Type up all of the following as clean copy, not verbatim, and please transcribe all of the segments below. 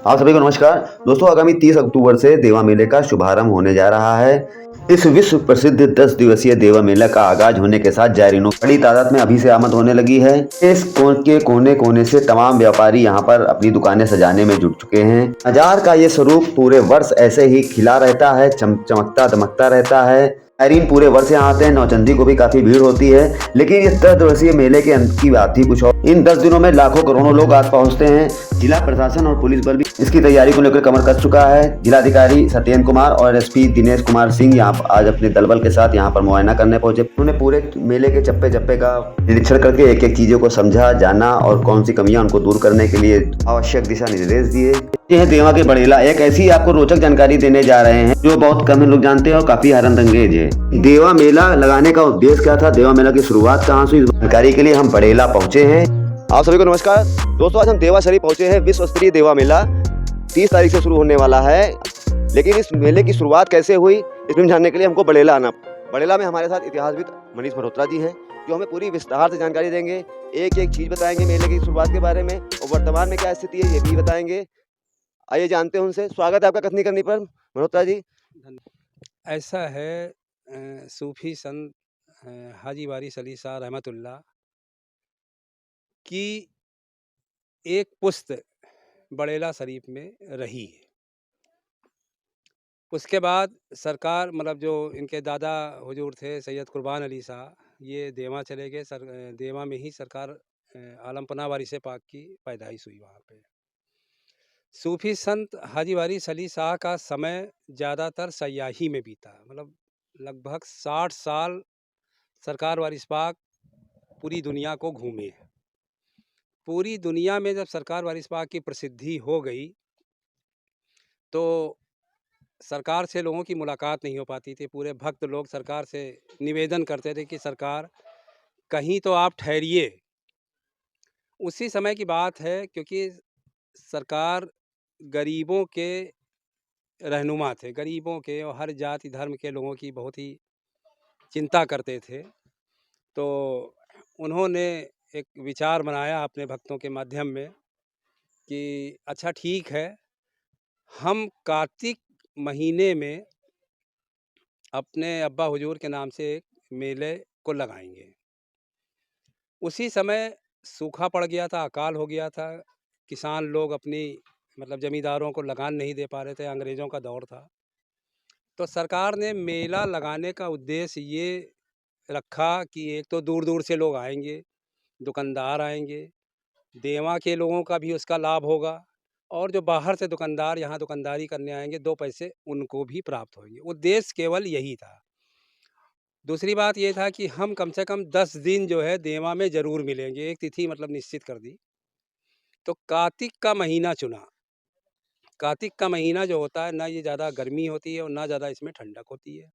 आप सभी को नमस्कार। दोस्तों, आगामी 30 अक्टूबर से देवा मेले का शुभारंभ होने जा रहा है। इस विश्व प्रसिद्ध 10 दिवसीय देवा मेला का आगाज होने के साथ जायरीनों बड़ी तादाद में अभी से आमद होने लगी है। देश के कोने कोने से तमाम व्यापारी यहाँ पर अपनी दुकानें सजाने में जुट चुके हैं। बाजार का ये स्वरूप पूरे वर्ष ऐसे ही खिला रहता है, चमकता दमकता रहता है। जायरीन पूरे वर्ष यहाँ आते हैं। नौचंदी को भी काफी भीड़ होती है, लेकिन इस 10 दिवसीय मेले के अंत की बात ही कुछ और। इन 10 दिनों में लाखों करोड़ों लोग आज पहुंचते हैं। जिला प्रशासन और पुलिस बल भी इसकी तैयारी को लेकर कमर कस चुका है। जिलाधिकारी सत्येंद्र कुमार और एसपी दिनेश कुमार सिंह यहाँ आज अपने दलबल के साथ यहाँ पर मुआयना करने पहुंचे। उन्होंने पूरे मेले के चप्पे चप्पे का निरीक्षण करके एक एक चीजों को समझा, जाना और कौन सी कमियां उनको दूर करने के लिए आवश्यक दिशा निर्देश दिए। ये है देवा के बड़ेला। एक ऐसी आपको रोचक जानकारी देने जा रहे हैं जो बहुत कम लोग जानते हैं और काफी हैरतअंगेज है। देवा मेला लगाने का उद्देश्य क्या था, देवा मेला की शुरुआत कहाँ से हुई, इस जानकारी के लिए हम बड़ेला पहुंचे हैं। आप सभी को नमस्कार। दोस्तों, आज हम देवा शरीफ पहुंचे हैं। विश्व स्तरीय देवा मेला 30 तारीख से शुरू होने वाला है, लेकिन इस मेले की शुरुआत कैसे हुई इसमें जानने के लिए हमको बड़ेला आना। बड़ेला में हमारे साथ इतिहासविद मनीष मल्होत्रा जी हैं, जो हमें पूरी विस्तार से जानकारी देंगे। एक एक चीज बताएंगे मेले की शुरुआत के बारे में और वर्तमान में क्या स्थिति है ये भी बताएंगे। आइए जानते हैं उनसे। स्वागत है आपका कथनी करनी पर मल्होत्रा जी। ऐसा है, सूफी संत हाजी वारिस अली शाह रहमतुल्लाह की एक पुश्त बड़ेला शरीफ में रही है। उसके बाद सरकार मतलब जो इनके दादा हुजूर थे सैयद कुर्बान अली शाह, ये देवा चले गए। देवा में ही सरकार आलमपना वारिस पाक की पैदाइश हुई वहाँ पे। सूफी संत हाजी वारिस अली शाह का समय ज़्यादातर सयाही में बीता, मतलब लगभग 60 साल सरकार वारिस पाक पूरी दुनिया को घूमे। पूरी दुनिया में जब सरकार वारिस पाक की प्रसिद्धि हो गई तो सरकार से लोगों की मुलाकात नहीं हो पाती थी। पूरे भक्त लोग सरकार से निवेदन करते थे कि सरकार कहीं तो आप ठहरिए। उसी समय की बात है, क्योंकि सरकार गरीबों के रहनुमा थे। गरीबों के और हर जाति धर्म के लोगों की बहुत ही चिंता करते थे। तो उन्होंने एक विचार बनाया अपने भक्तों के माध्यम में कि अच्छा ठीक है, हम कार्तिक महीने में अपने अब्बा हुजूर के नाम से एक मेले को लगाएंगे। उसी समय सूखा पड़ गया था, अकाल हो गया था। किसान लोग अपनी मतलब ज़मींदारों को लगान नहीं दे पा रहे थे, अंग्रेज़ों का दौर था। तो सरकार ने मेला लगाने का उद्देश्य ये रखा कि एक तो दूर दूर से लोग आएंगे, दुकानदार आएंगे, देवा के लोगों का भी उसका लाभ होगा और जो बाहर से दुकानदार यहाँ दुकानदारी करने आएंगे 2 पैसे उनको भी प्राप्त होंगे। उद्देश्य केवल यही था। दूसरी बात ये था कि हम कम से कम 10 दिन जो है देवा में ज़रूर मिलेंगे। एक तिथि मतलब निश्चित कर दी। तो कार्तिक का महीना चुना। कार्तिक का महीना जो होता है, ना ये ज़्यादा गर्मी होती है और ना ज़्यादा इसमें ठंडक होती है।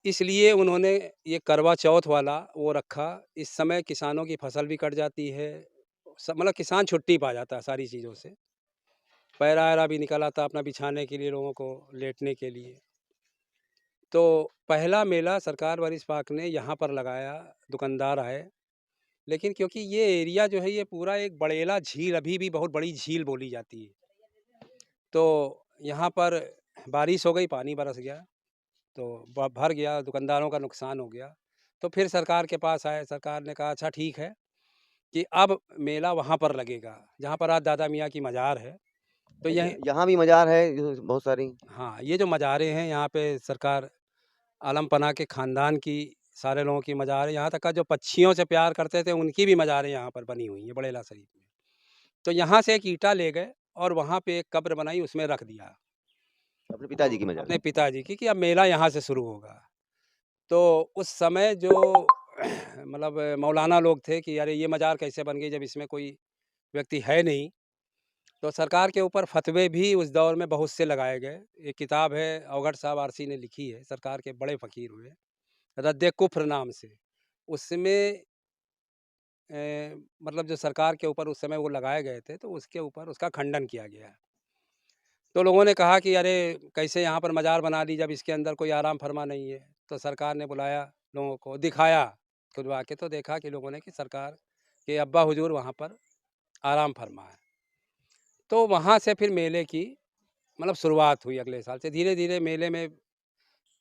इसलिए उन्होंने ये करवा चौथ वाला वो रखा। इस समय किसानों की फसल भी कट जाती है, मतलब किसान छुट्टी पा जाता है सारी चीज़ों से। पैरा-वैरा भी निकल आता अपना बिछाने के लिए, लोगों को लेटने के लिए। तो पहला मेला सरकार वारिस पाक ने यहाँ पर लगाया, दुकानदार आए। लेकिन क्योंकि ये एरिया जो है ये पूरा एक बड़ेला झील, अभी भी बहुत बड़ी झील बोली जाती है। तो यहाँ पर बारिश हो गई, पानी बरस गया, तो भर गया, दुकानदारों का नुकसान हो गया। तो फिर सरकार के पास आए। सरकार ने कहा अच्छा ठीक है कि अब मेला वहाँ पर लगेगा जहाँ पर आज दादा मियाँ की मज़ार है। तो यह यहाँ भी मजार है बहुत सारी। हाँ, ये जो मज़ारें हैं यहाँ पे सरकार आलम पना के ख़ानदान की सारे लोगों की मज़ार है। यहाँ तक का जो पक्षियों से प्यार करते थे उनकी भी मज़ारें यहाँ पर बनी हुई हैं बड़ेला शरीफ में। तो यहाँ से एक ईंटा ले गए और वहाँ पे एक कब्र बनाई, उसमें रख दिया अपने पिताजी की मजार। अपने पिताजी की कि अब मेला यहाँ से शुरू होगा। तो उस समय जो मतलब मौलाना लोग थे कि अरे ये मज़ार कैसे बन गई जब इसमें कोई व्यक्ति है नहीं। तो सरकार के ऊपर फतवे भी उस दौर में बहुत से लगाए गए। एक किताब है अवगढ़ साहब आरसी ने लिखी है, सरकार के बड़े फ़कीर हुए, रद्द कुफ्र नाम से। उसमें मतलब जो सरकार के ऊपर उस समय वो लगाए गए थे तो उसके ऊपर उसका खंडन किया गया है। तो लोगों ने कहा कि अरे कैसे यहाँ पर मज़ार बना दी जब इसके अंदर कोई आराम फरमा नहीं है। तो सरकार ने बुलाया लोगों को, दिखाया खुदवा के, तो देखा कि लोगों ने कि सरकार के अब्बा हुजूर वहाँ पर आराम फरमा है। तो वहाँ से फिर मेले की मतलब शुरुआत हुई अगले साल से। धीरे धीरे मेले में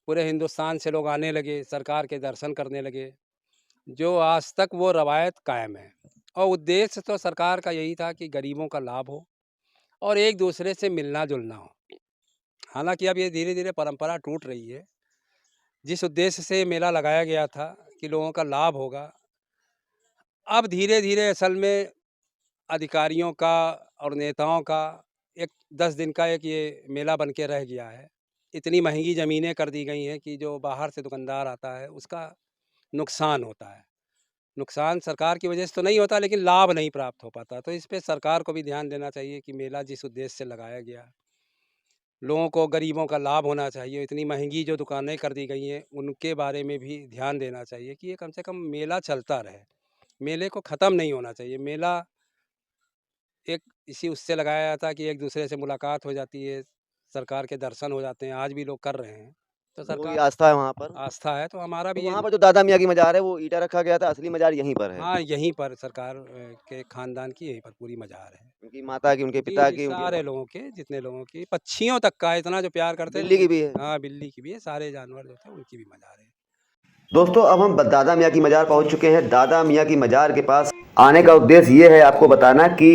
पूरे हिंदुस्तान से लोग आने लगे, सरकार के दर्शन करने लगे, जो आज तक वो रवायत कायम है। और उद्देश्य तो सरकार का यही था कि गरीबों का लाभ हो और एक दूसरे से मिलना जुलना हो। हालांकि अब ये धीरे धीरे परंपरा टूट रही है। जिस उद्देश्य से ये मेला लगाया गया था कि लोगों का लाभ होगा, अब धीरे धीरे असल में अधिकारियों का और नेताओं का एक 10 दिन का एक ये मेला बन के रह गया है। इतनी महंगी ज़मीनें कर दी गई हैं कि जो बाहर से दुकानदार आता है उसका नुकसान होता है। नुकसान सरकार की वजह से तो नहीं होता, लेकिन लाभ नहीं प्राप्त हो पाता। तो इस पे सरकार को भी ध्यान देना चाहिए कि मेला जिस उद्देश्य से लगाया गया, लोगों को, गरीबों का लाभ होना चाहिए। इतनी महंगी जो दुकानें कर दी गई हैं, उनके बारे में भी ध्यान देना चाहिए कि ये कम से कम मेला चलता रहे। मेले को ख़त्म नहीं होना चाहिए। मेला एक इसी उससे लगाया जाता है कि एक दूसरे से मुलाकात हो जाती है, सरकार के दर्शन हो जाते हैं। आज भी लोग कर रहे हैं। तो लोगों की सरकार आस्था है वहाँ पर। आस्था है, तो हमारा तो भी ये वहाँ पर जो दादा मियाँ की मज़ार है वो ईंटा रखा गया था, असली मज़ार यहीं पर है। हाँ, यहीं पर सरकार के ख़ानदान की यहीं पर पूरी मज़ार है। उनकी माता की, उनके जी, पिता जी, की, उनके सारे लोगों के, जितने लोगों की, पक्षियों तक का इतना जो प्यार करते हैं बिल्ली की भी है। हाँ, बिल्ली की भी है, सारे जानवर जो थे उनकी भी मज़ार है। दोस्तों अब हम दादा मियाँ की मज़ार पहुंच चुके हैं। दादा मियाँ की मज़ार के पास आने का उद्देश्य ये है आपको बताना कि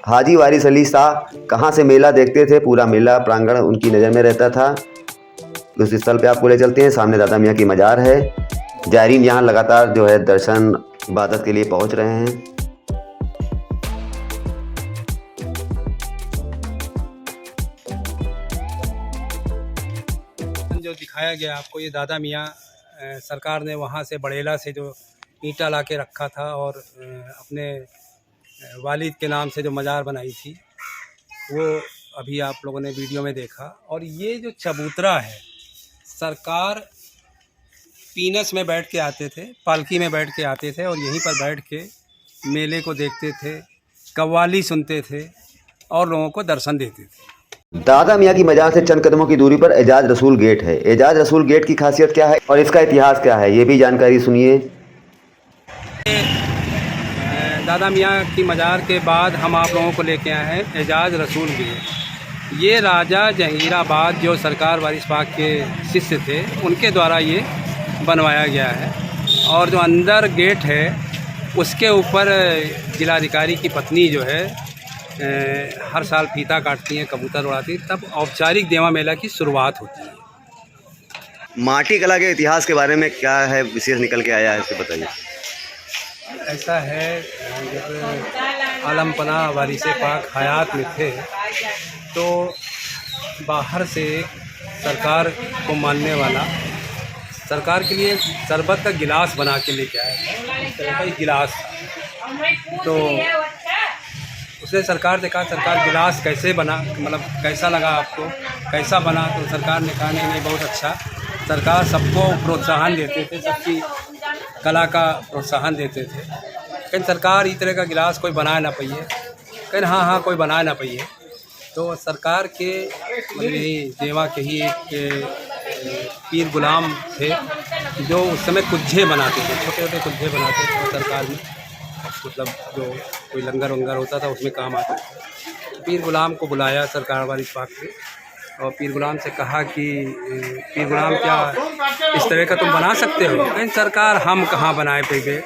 हाजी वारिस अली शाह कहाँ से मेला देखते थे। पूरा मेला प्रांगण उनकी नज़र में रहता था। उस स्थल पे आपको ले चलते हैं। सामने दादा मियाँ की मज़ार है। जायरीन यहाँ लगातार जो है दर्शन इबादत के लिए पहुँच रहे हैं। जो दिखाया गया आपको, ये दादा मियाँ सरकार ने वहाँ से बड़ेला से जो ईंटा ला के रखा था और अपने वालिद के नाम से जो मज़ार बनाई थी, वो अभी आप लोगों ने वीडियो में देखा। और ये जो चबूतरा है, सरकार पीनस में बैठ के आते थे, पालकी में बैठ के आते थे और यहीं पर बैठ के मेले को देखते थे, कव्वाली सुनते थे और लोगों को दर्शन देते थे। दादा मियाँ की मज़ार से चंद कदमों की दूरी पर एजाज रसूल गेट है। एजाज रसूल गेट की खासियत क्या है और इसका इतिहास क्या है, ये भी जानकारी सुनिए। दादा मियाँ की मज़ार के बाद हम आप लोगों को लेके आए हैं एजाज रसूल गेट। ये राजा जहांगीराबाद जो सरकार वारिस पाक के शिष्य थे, उनके द्वारा ये बनवाया गया है। और जो अंदर गेट है उसके ऊपर जिलाधिकारी की पत्नी जो है हर साल फीता काटती हैं, कबूतर उड़ाती हैं, तब औपचारिक देवा मेला की शुरुआत होती है। माटी कला के इतिहास के बारे में क्या है विशेष निकल के आया है, इसे बताइए। ऐसा है, जब आलमपना वारिस पाक हयात में थे तो बाहर से सरकार को मानने वाला सरकार के लिए शरबत का गिलास बना के लेके आया। इस तरह का एक गिलास था। तो उसने सरकार से कहा, सरकार गिलास कैसे बना, मतलब कैसा लगा आपको, कैसा बना? तो सरकार ने कहा नहीं बहुत अच्छा। सरकार सबको प्रोत्साहन देते थे, सबकी कला का प्रोत्साहन देते थे। लेकिन सरकार इस तरह का गिलास कोई बनाए ना पाइए, कहीं हाँ कोई बनाए ना पाइए। तो सरकार के मतलब यही देवा के ही एक पीर गुलाम थे जो उस समय कुज्जे बनाते थे, छोटे छोटे कुज्जे बनाते थे। सरकार में मतलब जो कोई लंगर वंगर होता था उसमें काम आते थे। पीर गुलाम को बुलाया सरकार वारिस पाक ने और पीर गुलाम से कहा कि पीर गुलाम क्या इस तरह का तुम बना सकते हो? कहीं सरकार हम कहाँ बनाए पे,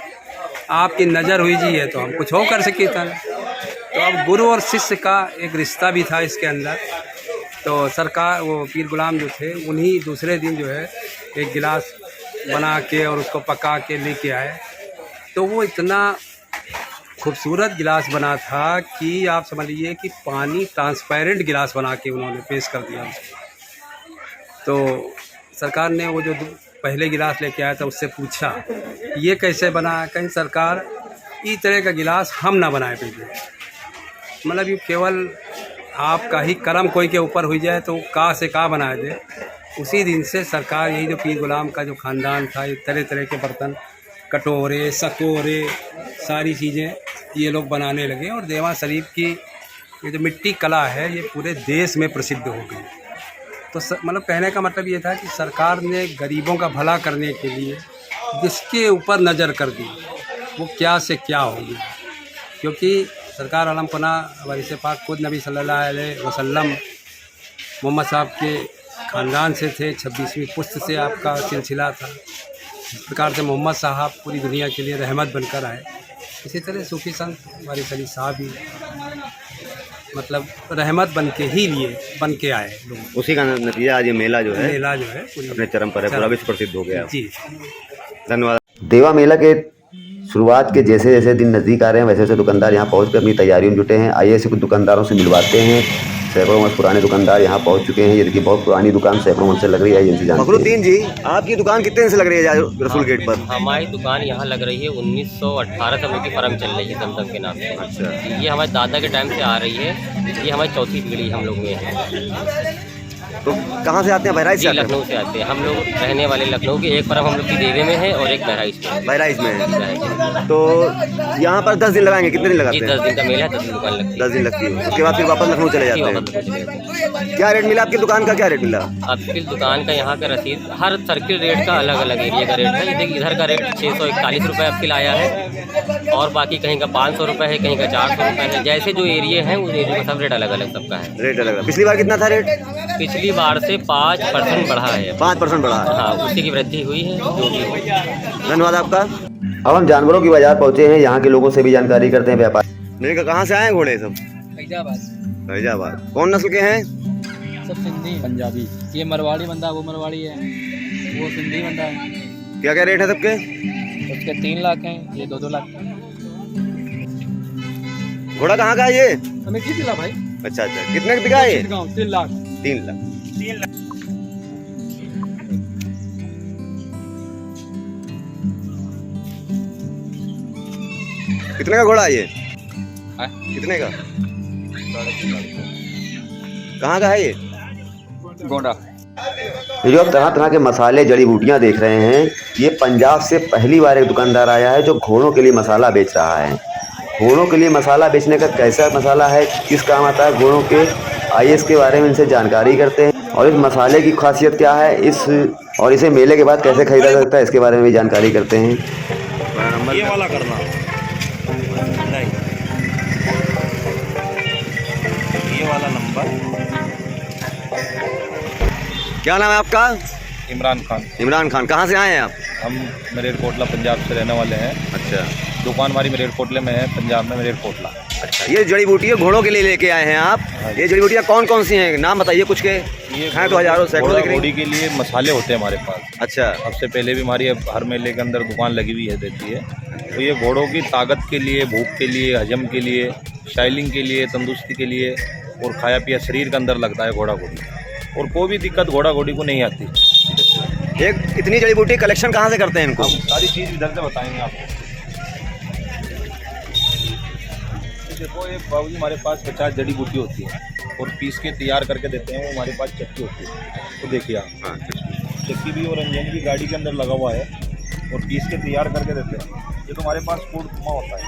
आपकी नज़र हुई जी है तो हम कुछ हो कर सके था। तो अब गुरु और शिष्य का एक रिश्ता भी था इसके अंदर। तो सरकार वो पीर गुलाम जो थे उन्हीं दूसरे दिन जो है एक गिलास बना के और उसको पका के लेके आए। तो वो इतना खूबसूरत गिलास बना था कि आप समझ लीजिए कि पानी ट्रांसपेरेंट गिलास बना के उन्होंने पेश कर दिया उसको। तो सरकार ने वो जो पहले गिलास लेके आया था उससे पूछा ये कैसे बना? कहीं सरकार इस तरह का गिलास हम ना बनाए पे, मतलब ये केवल आपका ही कर्म कोई के ऊपर हुई जाए तो का से का बनाए दे। उसी दिन से सरकार यही जो पीर गुलाम का जो ख़ानदान था, ये तरह तरह के बर्तन, कटोरे, सकोरे, सारी चीज़ें ये लोग बनाने लगे। और देवा शरीफ की ये जो मिट्टी कला है ये पूरे देश में प्रसिद्ध हो गई। तो मतलब कहने का मतलब ये था कि सरकार ने गरीबों का भला करने के लिए जिसके ऊपर नज़र कर दी वो क्या से क्या हो गया। क्योंकि सरकार आलम पनाह वारिस पाक खुद नबी सल्लल्लाहु अलैहि वसल्लम मोहम्मद साहब के ख़ानदान से थे, 26वीं पुश्त से आपका सिलसिला था। इस प्रकार से मोहम्मद साहब पूरी दुनिया के लिए रहमत बनकर आए, इसी तरह सूफी संत वारिस अली साहब भी मतलब रहमत बन के आए लोग। उसी का नतीजा आज ये मेला जो है पूरी अपने चरम पर है, पूरा विश्व प्रसिद्ध हो गया। जी। धन्यवाद। देवा मेला के शुरुआत के जैसे जैसे दिन नज़दीक आ रहे हैं वैसे वैसे दुकानदार यहाँ पहुँच कर अपनी तैयारियों में जुटे हैं। आइए ऐसे कुछ दुकानदारों से मिलवाते हैं। सैकड़ों वर्ष पुराने दुकानदार यहाँ पहुँच चुके हैं। ये देखिए बहुत पुरानी दुकान सैकड़ों वर्ष से लग रही है। इनसे जानते हैं। फखरुद्दीन जी, आपकी दुकान कितने दिन से लग रही है रसूल गेट पर? हमारी दुकान यहाँ लग रही है 1918 से हम की फर्म चल रही है दमदम के नाम से। अच्छा। ये हमारे दादा के टाइम से आ रही है। ये हमारी चौथी पीढ़ी हम लोग में है। तो कहाँ से आते हैं? बहराइच से जी, आते हैं? लखनऊ से आते हैं। हम लोग रहने वाले लखनऊ के, एक फर्म हम लोग की देवे में है और एक बहराइच में। बहराइच में है। तो यहाँ पर 10 दिन लगाएंगे? कितने दिन लगाते जी, हैं? 10 दिन का मेला है, 10 दिन दुकान लगती है। 10 दिन लगती है। उसके बाद फिर वापस लखनऊ चले जी, जाते वापस हैं। चले जाते हैं। क्या रेट मिला आपकी दुकान का? क्या रेट मिला? आपकी दुकान का यहाँ का रसीद हर सर्किल रेट का अलग अलग एरिया का रेट है। ये देखिए इधर का रेट 641 रुपये आपके लाया है और बाकी कहीं का 500 रुपये है, कहीं का 400 रुपये है। जैसे जो एरिया है उस एरिया का सब रेट अलग अलग सबका है। रेट अलग। पिछली बार कितना था रेट? पिछली बार से 5% बढ़ा है। 5% बढ़ा है। हाँ, उसी की वृद्धि हुई है जो भी हो। धन्यवाद आपका। अब हम जानवरों की बाजार पहुँचे हैं। यहाँ के लोगों से भी जानकारी करते हैं। व्यापार मेरे का कहाँ से आए हैं घोड़े सब? फैजाबाद। कौन नस्ल के हैं? सब सिंधी पंजाबी। ये मरवाड़ी बंदा, वो मरवाड़ी है, वो सिंधी बंदा है। क्या क्या रेट है सबके? उसके 3 लाख हैं, ये 2-2 लाख। घोड़ा कहाँ का है ये? हमें किस दिला भाई? अच्छा अच्छा। कितने का बिका है ये? 3 लाख। 3 लाख। कितने का घोड़ा है ये? कितने का? कहाँ का है ये? गोंडा। ये जो आप तरह तरह के मसाले जड़ी बूटियाँ देख रहे हैं, ये पंजाब से पहली बार एक दुकानदार आया है जो घोड़ों के लिए मसाला बेच रहा है। घोड़ों के लिए मसाला बेचने का कैसा मसाला है, किस काम आता है घोड़ों के, आइए इसके बारे में इनसे जानकारी करते हैं। और इस मसाले की खासियत क्या है, और इसे मेले के बाद कैसे खरीदा जा सकता है, इसके बारे में भी जानकारी करते हैं। ये वाला करना नहीं, ये वाला नंबर। क्या नाम है आपका? इमरान खान। इमरान खान। कहाँ से आए हैं आप? हम मलेरकोटला पंजाब से रहने वाले हैं। अच्छा। दुकान हमारी मलेरकोटले में है, पंजाब में मलेरकोटला। अच्छा। ये जड़ी बूटियाँ घोड़ों के लिए लेके आए हैं आप? ये जड़ी बूटियाँ कौन कौन सी हैं, नाम बताइए कुछ के। ये हैं तो हजारों सैकड़ों दिख रही। घोड़ी के लिए मसाले होते हैं हमारे पास। अच्छा। सबसे पहले भी हमारी हर मेले के अंदर दुकान लगी हुई है देती है। तो ये घोड़ों की ताकत के लिए, भूख के लिए, हजम के लिए, स्टाइलिंग के लिए, तंदुरुस्ती के लिए और खाया पिया शरीर के अंदर लगता है घोड़ा घोड़ी। और कोई भी दिक्कत घोड़ा घोड़ी को नहीं आती। एक इतनी जड़ी बूटी कलेक्शन कहाँ से करते हैं इनको? हम सारी चीज़ इधर से बताएंगे आपको। देखो ये बाबूजी हमारे पास 50 जड़ी बूटी होती है और पीस के तैयार करके देते हैं। वो हमारे पास चक्की होती है, तो देखिए आप, चक्की भी और इंजन भी गाड़ी के अंदर लगा हुआ है और पीस के तैयार करके देते हैं। ये तो हमारे पास फूड कुमा होता है।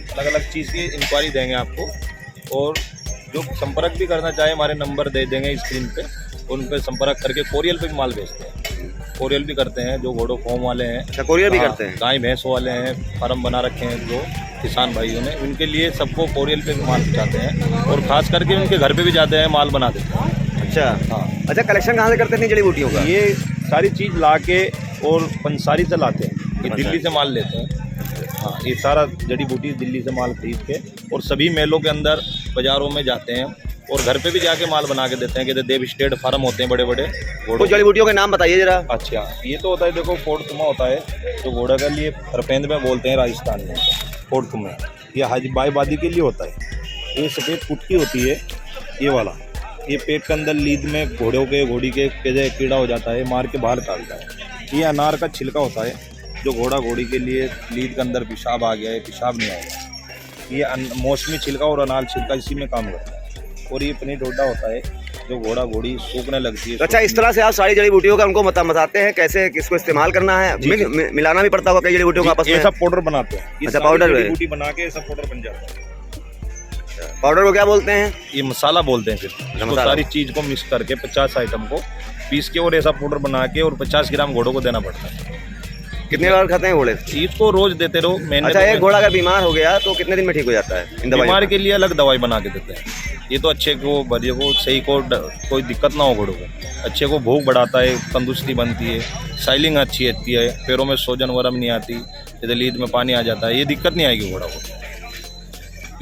अलग अलग चीज़ की इंक्वायरी देंगे आपको और जो संपर्क भी करना चाहे हमारे नंबर दे देंगे स्क्रीन पे, उन पर संपर्क करके कोरियल पे भी माल भेजते हैं। कोरियल भी करते हैं जो घोड़ो फॉर्म वाले हैं। अच्छा, कोरियर भी करते हैं। गाय भैंस वाले हैं, फार्म बना रखे हैं जो किसान भाइयों ने, उनके लिए सबको कोरियल पे भी माल पहुँचाते हैं और ख़ास करके उनके घर पे भी जाते हैं, माल बना देते हैं। अच्छा। हाँ। अच्छा, कलेक्शन कहाँ से करते हैं जड़ी बूटियों का? ये सारी चीज़ ला के और पंसारी से लाते हैं, ये दिल्ली से माल लेते हैं। हाँ, ये सारा जड़ी बूटी दिल्ली से माल खरीद के और सभी मेलों के अंदर बाज़ारों में जाते हैं और घर पे भी जाके माल बना के देते हैं कि देव स्टेट फार्म होते हैं बड़े बड़े वो घोड़ों। जड़ी बूटियों के नाम बताइए जरा। अच्छा, ये तो होता है, देखो फोड़तुमा होता है जो घोड़ा के लिए रपेंद में बोलते हैं राजस्थान में, फोड़तुमा। ये हाजीबाईबादी के लिए होता है। ये सफ़ेद कुटकी होती है, ये वाला, ये पेट के अंदर लीद में घोड़ों के घोड़ी के कीड़ा हो जाता है, मार के बाहर निकालता है। ये अनार का छिलका होता है जो घोड़ा घोड़ी के लिए लीद के अंदर पेशाब आ गया है, पेशाब नहीं आएगा। ये मौसमी छिलका और अनार छिलका इसी में काम करता है। और ये पनीर डोडा होता है जो घोड़ा घोड़ी सूखने लगती है। अच्छा, इस तरह से आप सारी जड़ी बूटियों का उनको बताते हैं कैसे किसको इस्तेमाल करना है। मिलाना भी पड़ता होगा कई जड़ी बूटियों का आपस में। ये सब पाउडर बनाते हैं। अच्छा, पाउडर जड़ी बूटी बना के सब पाउडर बन जाता है। पाउडर को क्या बोलते हैं? ये मसाला बोलते हैं। फिर इसको सारी चीज़ को मिक्स करके 50 आइटम को पीस के और ऐसा पाउडर बना के और 50 ग्राम घोड़ों को देना पड़ता है। कितने बार खाते हैं घोड़े? इसको रोज देते रहो। मैंने अच्छा, एक घोड़ा अगर बीमार हो गया तो कितने दिन में ठीक हो जाता है इन दवाइयों बीमार का? के लिए अलग दवाई बना के देते हैं। ये तो अच्छे को बढ़िया को सही को कोई दिक्कत ना हो घोड़ों को। अच्छे को भूख बढ़ाता है, तंदुरुस्ती बनती है, साइलिंग अच्छी रहती है, पैरों में सोजन वरम नहीं आती, जैसे लीद में पानी आ जाता है, ये दिक्कत नहीं आएगी घोड़ा को।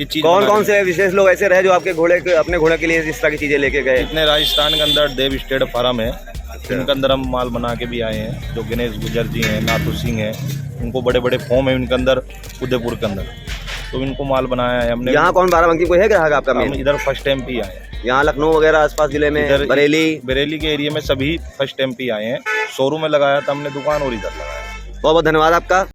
ये चीज कौन कौन से विशेष लोग ऐसे रहे जो आपके अपने घोड़े के लिए इस तरह की चीजें लेके गए? इतने राजस्थान के अंदर देव स्टेट फार्म है, इनके अंदर हम माल बना के भी आए हैं। जो गणेश गुजर जी हैं, नाथू सिंह हैं, उनको बड़े बड़े फॉर्म है इनके अंदर, उदयपुर के अंदर, तो इनको माल बनाया है हमने। यहाँ कौन बाराबंकी कोई है ग्राहक आपका? हम मेन इधर फर्स्ट टाइम पे आए हैं। यहाँ लखनऊ वगैरह आसपास जिले में, इधर बरेली के एरिया में सभी फर्स्ट टाइम पे आए हैं। शोरूम में लगाया था हमने दुकान और इधर लगाया। बहुत बहुत धन्यवाद आपका।